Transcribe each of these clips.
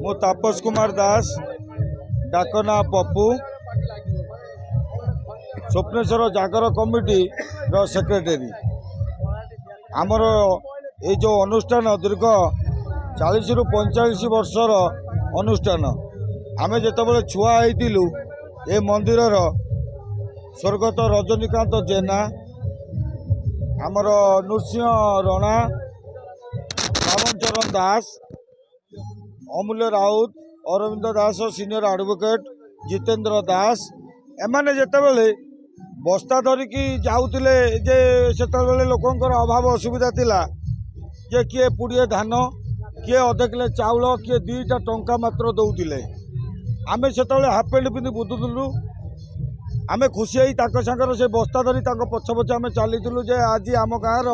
मु तापस कुमार दास डाकना पप्पू स्वप्नेश्वर जागर committee secretary आमर ये जो अनुष्ठान दीर्घ 40 रु 45 वर्षर अनुष्ठान आमे जेतबेले छुआ होइतिलु ए मंदिरर स्वर्गत रजनीकांत जेना आमर नृसिंह रणा रामचरण दास अमूल्य राउत अरविंद दास सीनियर एडवोकेट जितेंद्र दास एमाने जेतेबेले बस्ता धरिकी जाउतिले जे सेतेबेले लोकंकर अभाव असुविधा थिला जे किए पुड़िए धान किए अधे किले चाउल किए 2टा टंका मात्र दौतिले आमे सेतेबेले हाफ पैंट पिंधि बुधुलु आमे खुशी होई ताक संगर से बस्ता धरी ताक पछ पछ आमे चलीलु जे आज आम गाँव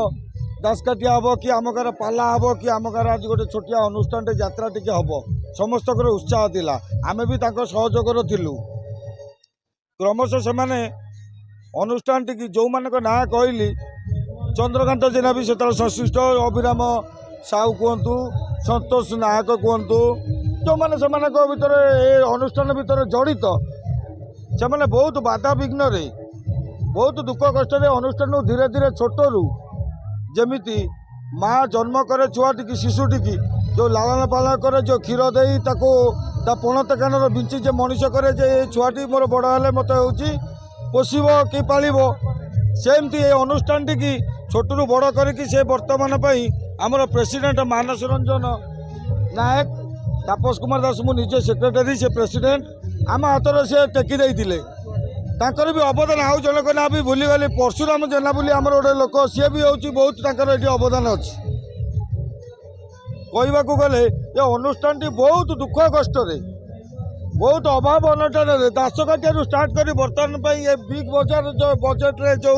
दासकाटिया हम कि आम गाँव पाला हम कि आम गाँव आज गोटे छोटिया अनुष्ठान यात्रा टी हम समस्त उत्साह थिला आमे भी ताक सहयोग थिलु क्रमश से अनुष्ठान टी जो मान ना कहली चंद्रकांत जेना भी से संश्लिष्ट अभिराम साहू कहतु संतोष नायक कहतु जो मैंने भीतर अनुष्ठान भितर जड़ित से मैंने बहुत बाधा विघ्न बहुत दुख कष्ट अनुष्ठान धीरे धीरे छोटू जमीती माँ जन्म करे छुआटी शिशुटी जो लालन पालन करे जो क्षीर दे पणत कानर बिंची जे मनीष करे जे छुआटी मोर बड़ हेले मत हो पोषब कि पाल सेमती ये अनुष्ठान टी छोटू बड़ करके से बर्तमान आमर प्रेसिडेंट मानस रंजन नायक तापस कुमार दास मुझे सेक्रेटरी से प्रेसिडेंट आम हाथ से टेकी देते तांकर भी अवदान आउ जनक ना भी भूलीगली परशुराम जेना बोली आमर गोटे लोक सी भी हूँ बहुत ये अवदान अच्छी कहवाक गले ये अनुष्ठान टी बहुत दुख कष्ट बहुत अभाव अनटन दासकाटिया स्टार्ट कर बर्तमान ये बिग बजार जो बजेट रे जो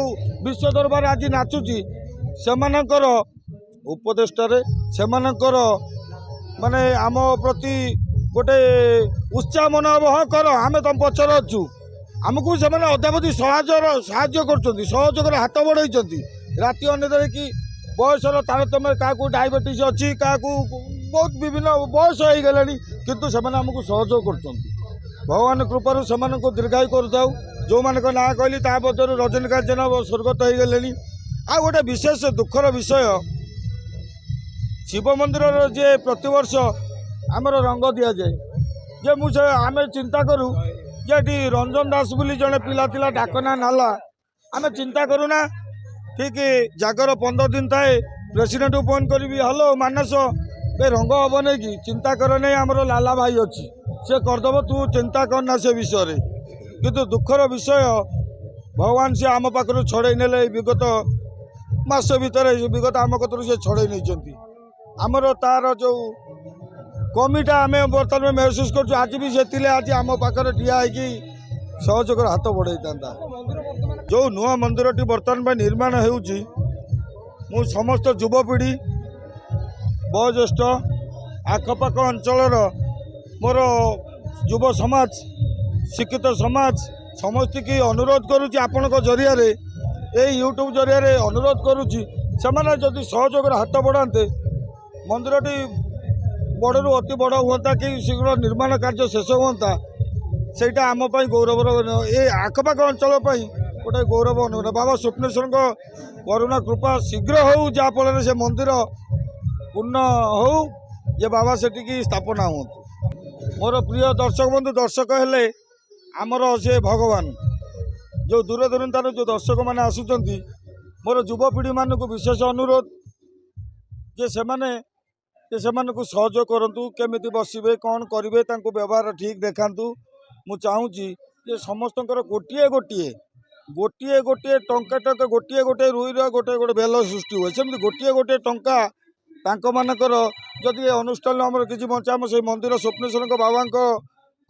विश्व दरबार आज नाचुची से उपदेष्टार से माने आम प्रति गोटे उत्साह मनोभाव हाँ कर आम तुम पचर अच्छु आमको से अद्यावधि साहाय्य कर हाथ बढ़ाई राति अनिद्रा कि बयसर तारतम्य क्या डायबिटीज अच्छी क्या बहुत विभिन्न बयस हो गला किंतु से आमको सहयोग कर भगवान कृपार से दीर्घायु करुताऊ जो मान ना कहली मध्य रजनीकांत जेना स्वर्गत हो गले आ गोटे विशेष दुखर विषय शिव मंदिर जे प्रतिवर्ष आमर रंग दि जाए जे मुझे आम चिंता करूँ जे रंजन दास बोली जड़े पिला थिला डाकना नाला आम चिंता करूना ठीक जागर 15 दिन थाए प्रेसिडेंट को फोन करी हेलो मानस ए रंग हम नहीं कि चिंता कर नहीं आमर लाला भाई अच्छी से करदेव तू चिंता करना से विषय किंतु दुखर विषय भगवान से आम पाखर छड़े ने विगत मास भितर विगत आम कतर से छड़े नहीं आमर तार जो कमिटा आम बर्तमान महसूस कर आज भी से आज आम पाखर ठिया सहयोग हाथ बढ़ाई था जो नुआ मंदिर टी बर्तमान निर्माण हो समस्त युवपीढ़ी वयोज्येष्ठ आखपाख अंचल मोर युव समाज शिक्षित समाज समस्त की अनुरोध करुच्ची आपण जरिया यूट्यूब जरिया अनुरोध करुच्ची से जदि सहयोग हाथ बढ़ाते मंदिरटी बड़ू अति बड़ हुआ कि शीघ्र निर्माण कार्य शेष हुआ सेटा आम गौरवर ये आखपाख अंचल गोटे गौरव अनुरोध बाबा स्वप्नेश्वर करुणा कृपा शीघ्र हो जहाँफल से मंदिर पूर्ण हो ये बाबा से स्थापना हूँ मोर प्रिय दर्शक बंधु दर्शक हेले आमर से भगवान जो दूर दूरांतर जो दर्शक मैंने आसुँच मोर युवपीढ़ी मान को विशेष अनुरोध जे से सहयोग करूँ केमी बसवे कौन करेंगे व्यवहार ठीक देखातु मु चाहूँगी जे समस्त गोटे गोटे गोटे गोटे टंका टंका गोटे गोटे रुईर गोटे गोटे बेल सृष्टि हुए सेमती गोटे गोटे टंका मानकर जदि अनुष्ठान आम किसी बचाम से मंदिर स्वप्नेश्वर बाबा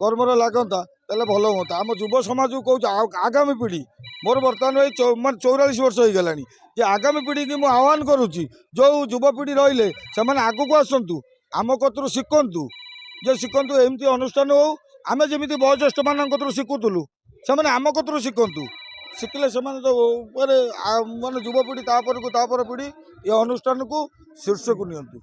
कर्मर लगता तेल भल हाँ आम युव समाज को कहूँ आगामी पीढ़ी मोर बर्तमान मैं 44 वर्ष हो गलानी जे आगामी पीढ़ी की मुझे आह्वान करुच्ची जो युवपीढ़ी रही से आगू आसतु आम कतु शिखु जे शिखु एमती अनुष्ठान हो आम जमी वयोज्येष्ठ मान शिखुलु से आम कतु शिखु शिखिले से माने युवपीढ़ी तापर पीढ़ी ये अनुष्ठान को शीर्ष को नियंतु।